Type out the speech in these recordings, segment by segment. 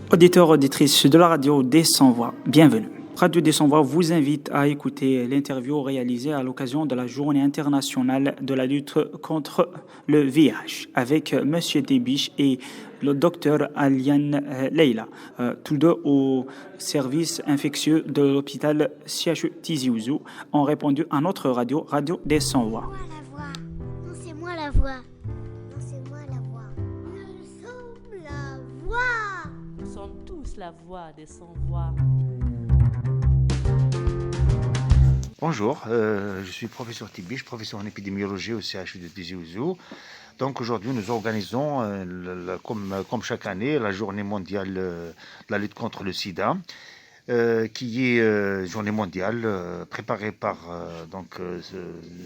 Auditeurs, auditrices de la radio des Sans-Voix, bienvenue. Radio des Sans-Voix vous invite à écouter l'interview réalisée à l'occasion de la Journée internationale de la lutte contre le VIH avec M. Debiche et le docteur Aliane Leila, tous deux au service infectieux de l'hôpital CHU Tizi Ouzou, ont répondu à notre radio, Radio des Sans-Voix. Non, c'est moi la voix. Non, c'est moi la voix. Nous sommes la voix. Nous sommes tous la voix des sans-voix. Bonjour, je suis professeur Tibiche, professeur en épidémiologie au CHU de Tizi Ouzou. Donc aujourd'hui, nous organisons, comme chaque année, la journée mondiale de la lutte contre le sida, qui est journée mondiale préparée par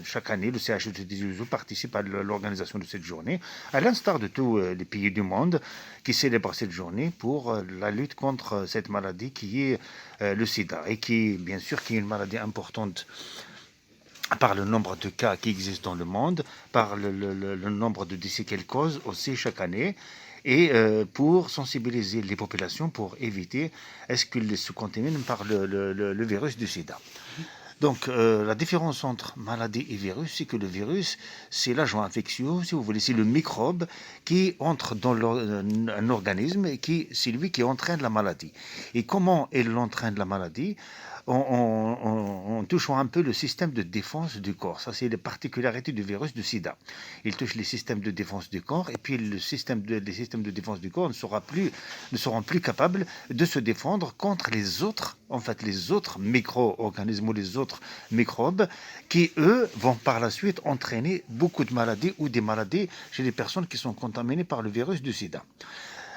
chaque année. Le CHU de Tizi Ouzou participe à l'organisation de cette journée, à l'instar de tous les pays du monde qui célèbrent cette journée pour la lutte contre cette maladie qui est le sida, et qui, bien sûr, qui est une maladie importante par le nombre de cas qui existent dans le monde, par le nombre de décès qu'elle cause aussi chaque année, et pour sensibiliser les populations pour éviter est-ce qu'ils se contaminent par le virus du sida. Donc, la différence entre maladie et virus, c'est que le virus, c'est l'agent infectieux, si vous voulez, c'est le microbe qui entre dans un organisme et c'est lui qui entraîne la maladie. Et comment il entraîne la maladie? En touchant un peu le système de défense du corps. Ça, c'est la particularité du virus du sida. Il touche les systèmes de défense du corps, et puis les systèmes de défense du corps ne seront plus capables de se défendre contre les autres micro-organismes ou les autres microbes qui, eux, vont par la suite entraîner beaucoup de maladies ou des maladies chez les personnes qui sont contaminées par le virus du sida.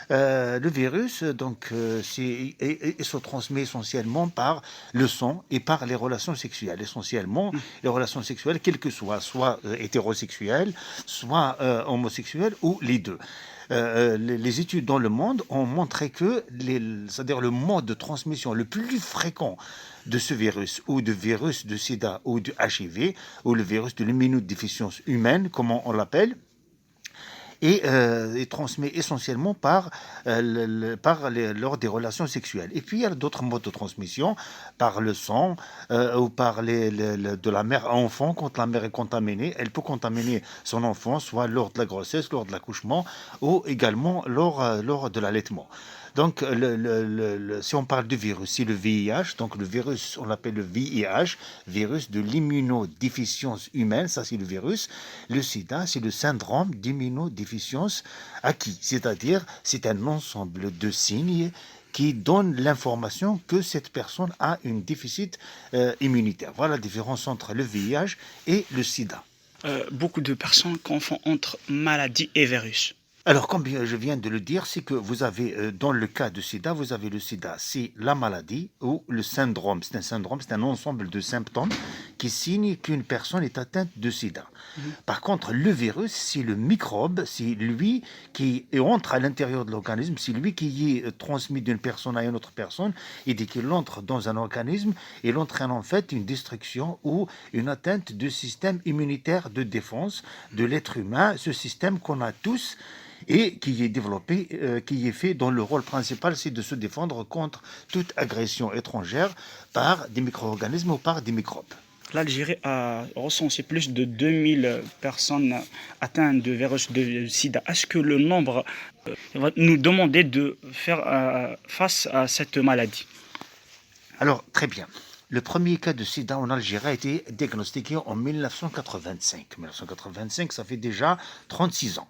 Le virus, il se transmet essentiellement par le sang et par les relations sexuelles. Essentiellement, les relations sexuelles, quelles que soient, soit hétérosexuelles, soit homosexuelles, ou les deux. Les études dans le monde ont montré que c'est-à-dire le mode de transmission le plus fréquent de ce virus, ou de virus de sida, ou de HIV, ou le virus de l'immunodéficience humaine, comment on l'appelle, et transmet essentiellement lors des relations sexuelles. Et puis il y a d'autres modes de transmission, par le sang ou par de la mère à enfant. Quand la mère est contaminée, elle peut contaminer son enfant, soit lors de la grossesse, lors de l'accouchement, ou également lors de l'allaitement. Donc, si on parle du virus, c'est le VIH. Donc, le virus, on l'appelle le VIH, virus de l'immunodéficience humaine. Ça, c'est le virus. Le sida, c'est le syndrome d'immunodéficience acquis. C'est-à-dire, c'est un ensemble de signes qui donnent l'information que cette personne a un déficit immunitaire. Voilà la différence entre le VIH et le sida. Beaucoup de personnes confondent entre maladie et virus. Alors, comme je viens de le dire, c'est que vous avez, dans le cas de sida, vous avez le sida, c'est la maladie, ou le syndrome. C'est un syndrome, c'est un ensemble de symptômes qui signent qu'une personne est atteinte de sida. Par contre, le virus, c'est le microbe, c'est lui qui entre à l'intérieur de l'organisme, c'est lui qui est transmis d'une personne à une autre personne, et dès qu'il entre dans un organisme, il entraîne en fait une destruction ou une atteinte du système immunitaire de défense de l'être humain, ce système qu'on a tous, et qui est développé, qui est fait dont le rôle principal, c'est de se défendre contre toute agression étrangère par des micro-organismes ou par des microbes. L'Algérie a recensé plus de 2000 personnes atteintes de virus de sida. Est-ce que le nombre va nous demander de faire face à cette maladie? Alors, très bien. Le premier cas de sida en Algérie a été diagnostiqué en 1985. 1985, ça fait déjà 36 ans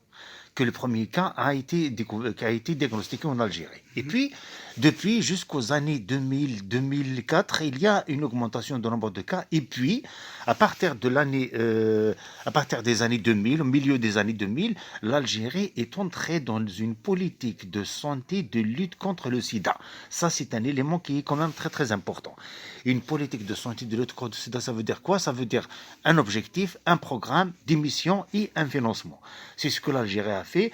que le premier cas a été diagnostiqué en Algérie. Et puis, depuis jusqu'aux années 2000-2004, il y a une augmentation du nombre de cas. Et puis, à partir des années 2000, au milieu des années 2000, l'Algérie est entrée dans une politique de santé de lutte contre le sida. Ça, c'est un élément qui est quand même très, très important. Une politique de santé de lutte contre le sida, ça veut dire quoi? Ça veut dire un objectif, un programme, des missions et un financement. C'est ce que l'Algérie a fait.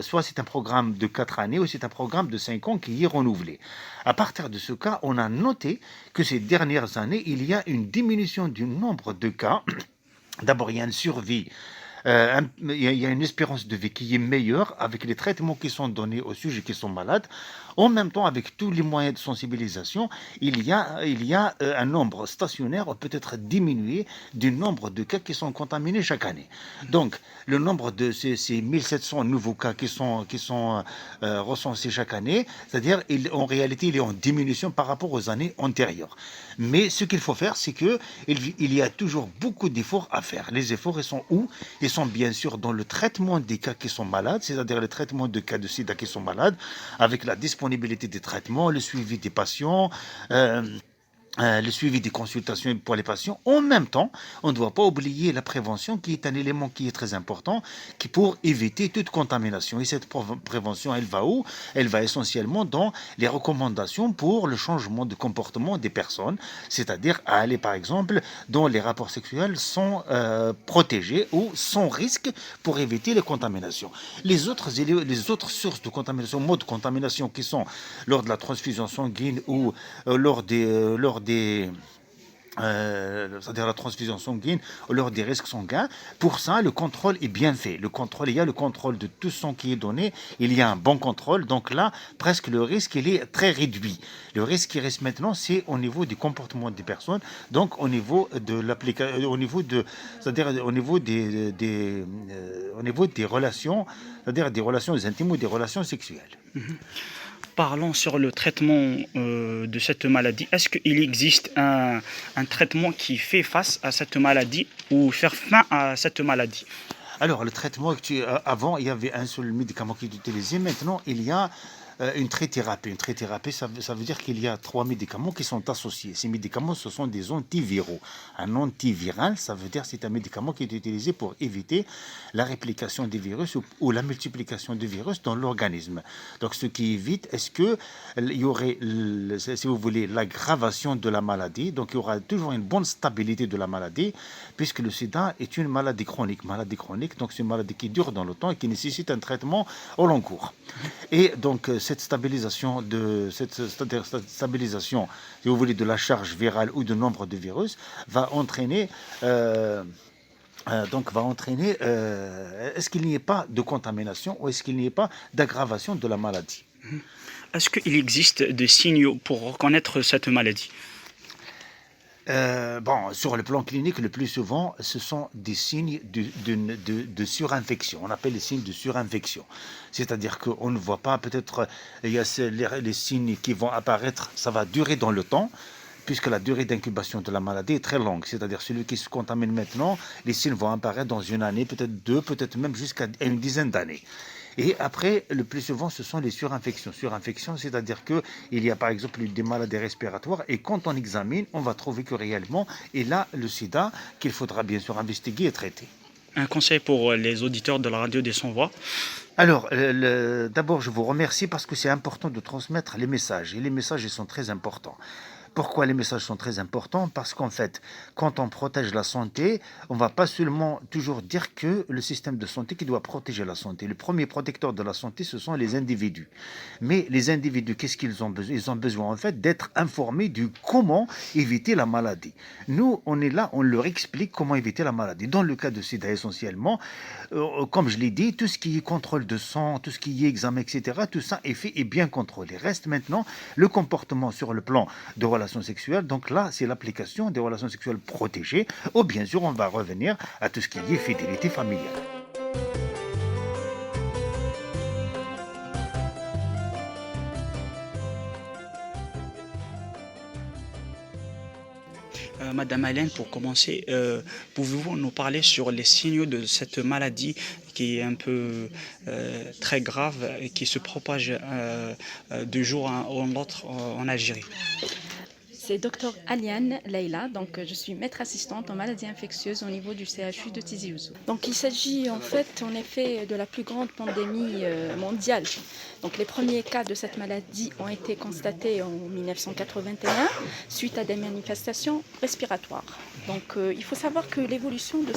Soit c'est un programme de 4 années, ou c'est un programme de 5 ans qui est renouvelé. À partir de ce cas, on a noté que ces dernières années, il y a une diminution du nombre de cas. D'abord, il y a une survie il y a une espérance de vie qui est meilleure avec les traitements qui sont donnés aux sujets qui sont malades. En même temps, avec tous les moyens de sensibilisation, il y a un nombre stationnaire peut-être diminué du nombre de cas qui sont contaminés chaque année. Donc, le nombre de ces 1700 nouveaux cas qui sont recensés chaque année, c'est-à-dire en réalité, il est en diminution par rapport aux années antérieures. Mais ce qu'il faut faire, c'est qu'il y a toujours beaucoup d'efforts à faire. Les efforts, ils sont où? Ils sont bien sûr dans le traitement des cas qui sont malades, c'est-à-dire le traitement de cas de sida qui sont malades, avec la disponibilité des traitements, le suivi des patients, le suivi des consultations pour les patients. En même temps, on ne doit pas oublier la prévention qui est un élément qui est très important pour éviter toute contamination. Et cette prévention, elle va où? Elle va essentiellement dans les recommandations pour le changement de comportement des personnes, c'est-à-dire à aller par exemple dont les rapports sexuels sont protégés ou sans risque pour éviter les contaminations. Les autres sources de contamination, modes de contamination qui sont lors de la transfusion sanguine ou c'est-à-dire la transfusion sanguine ou lors des risques sanguins. Pour ça, le contrôle est bien fait. Il y a le contrôle de tout sang qui est donné. Il y a un bon contrôle. Donc là, presque le risque, il est très réduit. Le risque qui reste maintenant, c'est au niveau du comportement des personnes. Donc au niveau de l'application, c'est-à-dire au niveau des relations, c'est-à-dire des relations intimes ou des relations sexuelles. Parlons sur le traitement de cette maladie. Est-ce qu'il existe un traitement qui fait face à cette maladie ou faire fin à cette maladie? Alors, le traitement, avant, il y avait un seul médicament qui est utilisé. Maintenant, il y a une trithérapie. Une trithérapie, ça veut dire qu'il y a 3 médicaments qui sont associés. Ces médicaments, ce sont des antiviraux. Un antiviral, ça veut dire que c'est un médicament qui est utilisé pour éviter la réplication des virus ou la multiplication des virus dans l'organisme. Donc, ce qui évite, est-ce qu'il y aurait, si vous voulez, l'aggravation de la maladie. Donc, il y aura toujours une bonne stabilité de la maladie, puisque le sida est une maladie chronique. Donc, c'est une maladie qui dure dans le temps et qui nécessite un traitement au long cours. Et donc, cette stabilisation, si vous voulez, de la charge virale ou du nombre de virus va entraîner, est-ce qu'il n'y ait pas de contamination ou est-ce qu'il n'y ait pas d'aggravation de la maladie? Est-ce qu'il existe des signaux pour reconnaître cette maladie? Sur le plan clinique, le plus souvent, ce sont des signes de surinfection. On appelle les signes de surinfection. C'est-à-dire qu'on ne voit pas, peut-être, il y a les signes qui vont apparaître, ça va durer dans le temps, puisque la durée d'incubation de la maladie est très longue. C'est-à-dire celui qui se contamine maintenant, les signes vont apparaître dans une année, peut-être 2, peut-être même jusqu'à une dizaine d'années. Et après, le plus souvent, ce sont les surinfections. Surinfections, c'est-à-dire qu'il y a par exemple des maladies respiratoires et quand on examine, on va trouver que réellement, il a le sida qu'il faudra bien sûr investiguer et traiter. Un conseil pour les auditeurs de la radio des Sans-Voix? Alors, d'abord, je vous remercie parce que c'est important de transmettre les messages. Et les messages, ils sont très importants. Pourquoi les messages sont très importants? Parce qu'en fait, quand on protège la santé, on ne va pas seulement toujours dire que le système de santé qui doit protéger la santé. Le premier protecteur de la santé, ce sont les individus. Mais les individus, qu'est-ce qu'ils ont besoin? Ils ont besoin en fait d'être informés du comment éviter la maladie. Nous, on est là, on leur explique comment éviter la maladie. Dans le cas de sida essentiellement, comme je l'ai dit, tout ce qui est contrôle de sang, tout ce qui est examen, etc., tout ça est fait et bien contrôlé. Reste maintenant le comportement sur le plan de relations sexuelles. Donc là, c'est l'application des relations sexuelles protégées. Ou bien sûr, on va revenir à tout ce qui est fidélité familiale. Madame Hélène, pour commencer, pouvez-vous nous parler sur les signaux de cette maladie qui est un peu très grave et qui se propage de jour en l'autre en Algérie? C'est Dr Aliane Leila, donc je suis maître assistante en maladies infectieuses au niveau du CHU de Tizi Ouzou. Donc il s'agit en effet de la plus grande pandémie mondiale. Donc les premiers cas de cette maladie ont été constatés en 1981 suite à des manifestations respiratoires. Donc il faut savoir que l'évolution de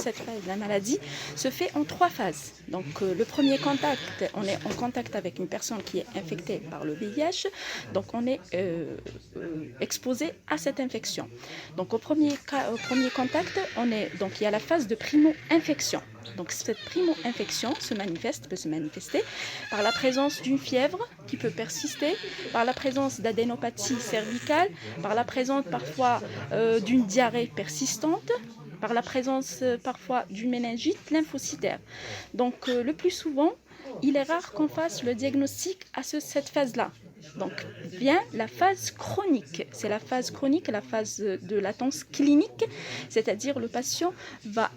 la maladie se fait en 3 phases. Donc le premier contact, on est en contact avec une personne qui est infectée par le VIH, donc on est exposé à cette infection. Donc au premier contact, il y a la phase de primo-infection. Donc cette primo-infection peut se manifester par la présence d'une fièvre qui peut persister, par la présence d'adénopathie cervicale, par la présence parfois d'une diarrhée persistante, par la présence parfois d'une méningite lymphocytaire. Donc le plus souvent, il est rare qu'on fasse le diagnostic à cette phase-là. Donc vient la phase chronique. C'est la phase chronique, la phase de latence clinique, c'est-à-dire le patient va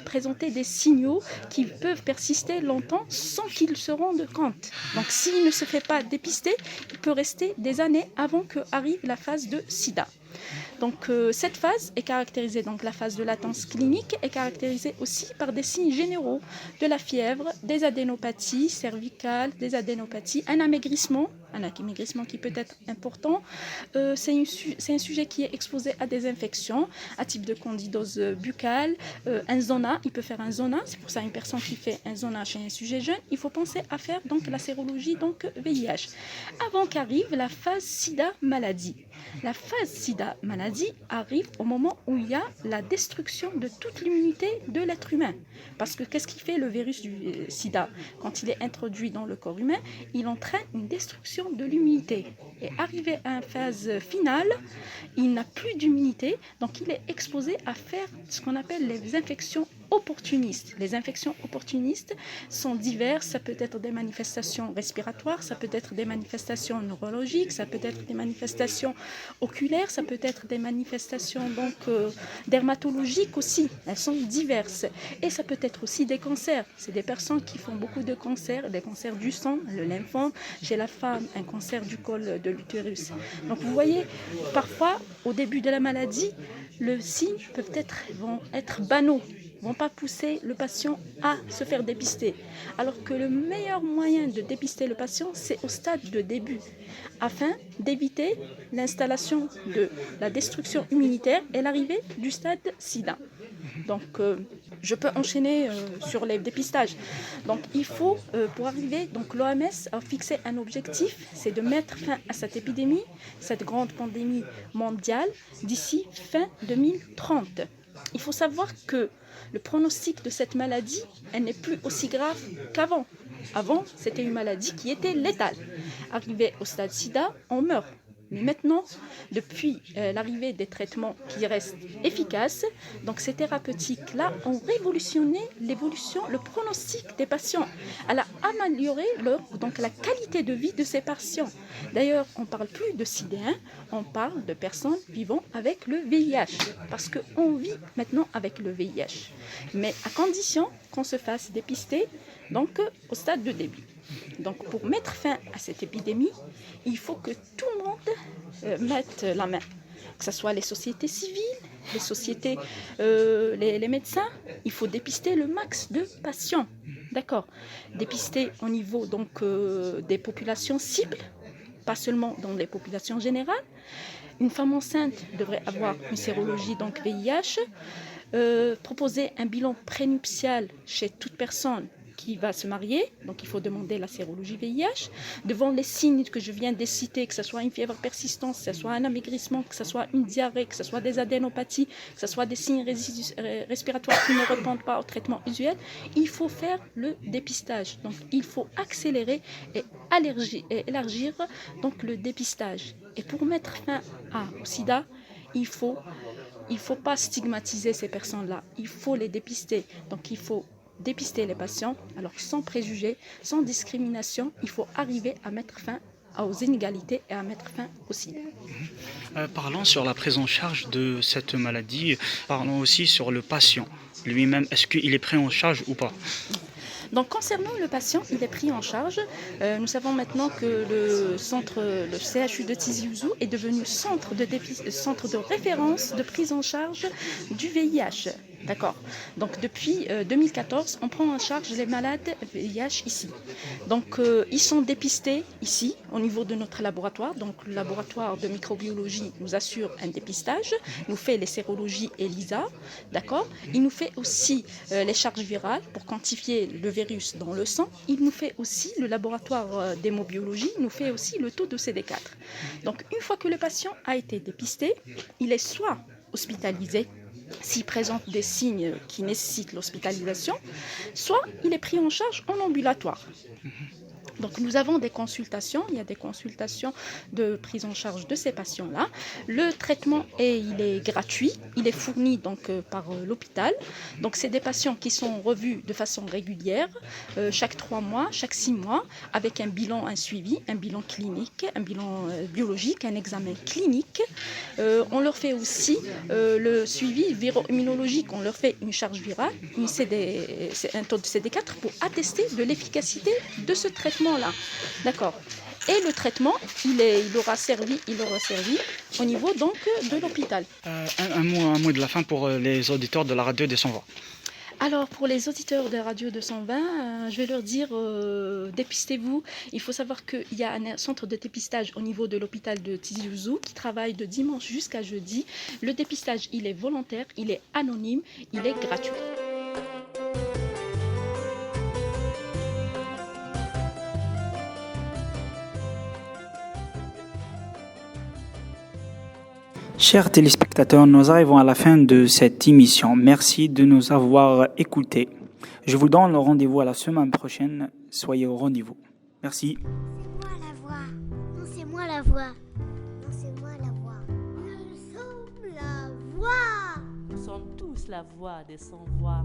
présenter des signaux qui peuvent persister longtemps sans qu'il se rende compte. Donc s'il ne se fait pas dépister, il peut rester des années avant qu'arrive la phase de sida. Donc cette phase est caractérisée, donc la phase de latence clinique est caractérisée aussi par des signes généraux, de la fièvre, des adénopathies cervicales, des adénopathies, un amaigrissement qui peut être important. C'est un sujet qui est exposé à des infections, à type de candidose buccale, un zona, il peut faire un zona, c'est pour ça une personne qui fait un zona chez un sujet jeune, il faut penser à faire donc la sérologie donc VIH. Avant qu'arrive la phase sida maladie. La phase sida maladie arrive au moment où il y a la destruction de toute l'immunité de l'être humain. Parce que qu'est-ce qui fait le virus du sida? Quand il est introduit dans le corps humain, il entraîne une destruction de l'immunité. Et arrivé à une phase finale, il n'a plus d'immunité, donc il est exposé à faire ce qu'on appelle les infections opportunistes. Les infections opportunistes sont diverses, ça peut être des manifestations respiratoires, ça peut être des manifestations neurologiques, ça peut être des manifestations oculaires, ça peut être des manifestations donc dermatologiques aussi, elles sont diverses. Et ça peut être aussi des cancers. C'est des personnes qui font beaucoup de cancers, des cancers du sang, le lymphome, chez la femme, un cancer du col de l'utérus. Donc vous voyez, parfois, au début de la maladie, les signes vont être banaux, vont pas pousser le patient à se faire dépister. Alors que le meilleur moyen de dépister le patient, c'est au stade de début, afin d'éviter l'installation de la destruction immunitaire et l'arrivée du stade sida. Donc, je peux enchaîner sur les dépistages. Donc, il faut, pour arriver, donc l'OMS a fixé un objectif, c'est de mettre fin à cette épidémie, cette grande pandémie mondiale, d'ici fin 2030. Il faut savoir que le pronostic de cette maladie, elle n'est plus aussi grave qu'avant. Avant, c'était une maladie qui était létale. Arrivé au stade sida, on meurt. Mais maintenant, depuis l'arrivée des traitements qui restent efficaces, donc ces thérapeutiques-là ont révolutionné le pronostic des patients. Elle a amélioré la qualité de vie de ces patients. D'ailleurs, on ne parle plus de sidéens, on parle de personnes vivant avec le VIH, parce qu'on vit maintenant avec le VIH. Mais à condition qu'on se fasse dépister donc, au stade de début. Donc pour mettre fin à cette épidémie, il faut que tout le monde mette la main, que ce soit les sociétés civiles, les sociétés, les médecins. Il faut dépister le max de patients, d'accord. Dépister au niveau donc des populations cibles, pas seulement dans les populations générales. Une femme enceinte devrait avoir une sérologie donc VIH, proposer un bilan prénuptial chez toute personne qui va se marier, donc il faut demander la sérologie VIH. Devant les signes que je viens de citer, que ce soit une fièvre persistante, que ce soit un amaigrissement, que ce soit une diarrhée, que ce soit des adénopathies, que ce soit des signes respiratoires qui ne répondent pas au traitement usuel, il faut faire le dépistage. Donc il faut accélérer et élargir donc, le dépistage. Et pour mettre fin au sida, il faut pas stigmatiser ces personnes-là, il faut les dépister. Donc il faut dépister les patients, alors sans préjugés, sans discrimination, il faut arriver à mettre fin aux inégalités et à mettre fin au sida. Parlons sur la prise en charge de cette maladie, parlons aussi sur le patient lui-même, est-ce qu'il est pris en charge ou pas? Donc concernant le patient, il est pris en charge. Nous savons maintenant que le CHU de Tizi Ouzou est devenu centre de référence de prise en charge du VIH. D'accord. Donc depuis 2014, on prend en charge les malades VIH ici. Donc ils sont dépistés ici au niveau de notre laboratoire. Donc le laboratoire de microbiologie nous assure un dépistage, nous fait les sérologies ELISA, d'accord. Il nous fait aussi les charges virales pour quantifier le virus dans le sang. Il nous fait aussi, le laboratoire d'hémobiologie nous fait aussi le taux de CD4. Donc une fois que le patient a été dépisté, il est soit hospitalisé s'il présente des signes qui nécessitent l'hospitalisation, soit il est pris en charge en ambulatoire. Donc nous avons des consultations, il y a des consultations de prise en charge de ces patients-là. Le traitement il est gratuit, il est fourni donc par l'hôpital. Donc c'est des patients qui sont revus de façon régulière, chaque 3 mois, chaque 6 mois, avec un bilan, un suivi, un bilan clinique, un bilan biologique, un examen clinique. On leur fait aussi le suivi viro-immunologique, on leur fait une charge virale, un taux de CD4 pour attester de l'efficacité de ce traitement-là. D'accord. Et le traitement, il aura servi au niveau donc de l'hôpital. Un mot de la fin pour les auditeurs de la radio des Sans-Voix. Alors pour les auditeurs de Radio 220, je vais leur dire dépistez-vous. Il faut savoir qu'il y a un centre de dépistage au niveau de l'hôpital de Tizi Ouzou qui travaille de dimanche jusqu'à jeudi. Le dépistage, il est volontaire, il est anonyme, il est gratuit. Chers téléspectateurs, nous arrivons à la fin de cette émission. Merci de nous avoir écoutés. Je vous donne le rendez-vous à la semaine prochaine. Soyez au rendez-vous. Merci. C'est moi la voix. Non, c'est moi la voix. Non, c'est moi la voix. Nous sommes la voix. Nous sommes tous la voix des sans-voix.